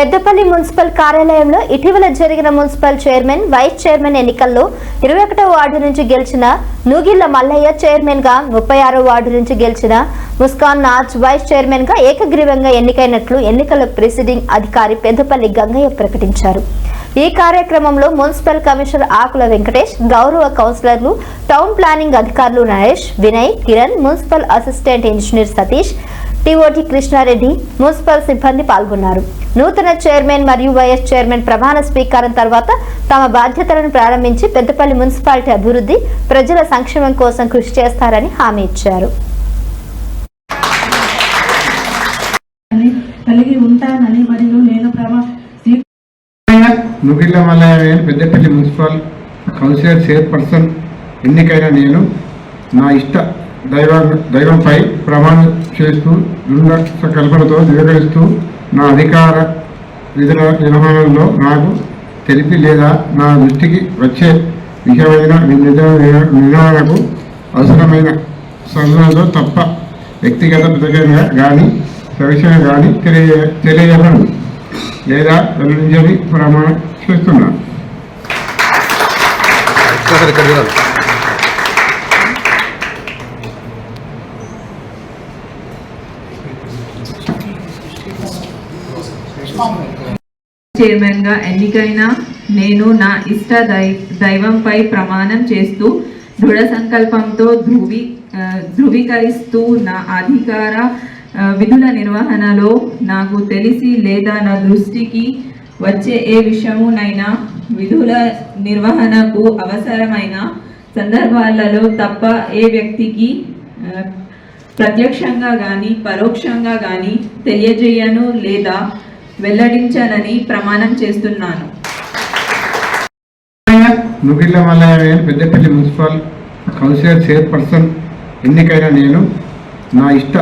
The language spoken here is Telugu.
పెద్దపల్లి మున్సిపల్ కార్యాలయంలో ఇటీవల జరిగిన మున్సిపల్ చైర్మన్, వైస్ చైర్మన్ ఎన్నికల్లో 21వ వార్డు నుంచి గెలిచిన నూగిళ్ల మల్లయ్య చైర్మన్ గా, 36వ వార్డు నుంచి గెలిచిన ముస్కాన్ నాజ్ వైస్ చైర్మన్ గా ఏకగ్రీవంగా ఎన్నికైనట్లు ఎన్నికల ప్రిసైడింగ్ అధికారి పెద్దపల్లి గంగయ్య ప్రకటించారు. ఈ కార్యక్రమంలో మున్సిపల్ కమిషనర్ ఆకుల వెంకటేష్, గౌరవ కౌన్సిలర్లు, టౌన్ ప్లానింగ్ అధికారులు Naresh, Vinay, Kiran, municipal assistant engineer Satish, TOT Krishnareddy, municipal సిబ్బంది పాల్గొన్నారు. నూతన చైర్మన్ మరియు వైస్ చైర్మన్ ప్రమాణ స్వీకారం తర్వాత తమ బాధ్యతలను ప్రారంభించి పెద్దపల్లి మున్సిపాలిటీ అభివృద్ధి, ప్రజల సంక్షేమం కోసం కృషి చేస్తారని హామీ ఇచ్చారు. Nugilla Mallaiah Peddapalli municipal councillor chairperson ఎన్నికైన నేను నా ఇష్ట దైవంపై ప్రమాణం చేస్తూ దృఢ సంకల్పనతో స్వీకరిస్తూ నా అధికార విధుల నిర్వహణలో నాకు తెలిపి లేదా నా దృష్టికి వచ్చే విషయమైన నిర్వహణకు అవసరమైన సంఘంలో తప్ప వ్యక్తిగత ప్రతిగా కానీ సవిషయంగా కానీ తెలియజేయను లేదా వెల్లడించని ప్రమాణం చేస్తున్నాను. చైర్మన్ గా ఎన్నికైన నేను నా ఇష్ట దైవంపై ప్రమాణం చేస్తూ దృఢ సంకల్పంతో ధృవీకరిస్తూ నా అధికార విధుల నిర్వహణలో నాకు తెలిసి లేదా నా దృష్టికి వచ్చే ఏ విషయమునైనా విధుల నిర్వహణకు అవసరమైన సందర్భాలలో తప్ప ఏ వ్యక్తికి ప్రత్యక్షంగా కానీ పరోక్షంగా కానీ తెలియజేయను లేదా వెల్లడించాలని ప్రమాణం చేస్తున్నాను. Nugilla Mallaiah Peddapalli municipal councillor chairperson ఎన్నికైన నేను నా ఇష్ట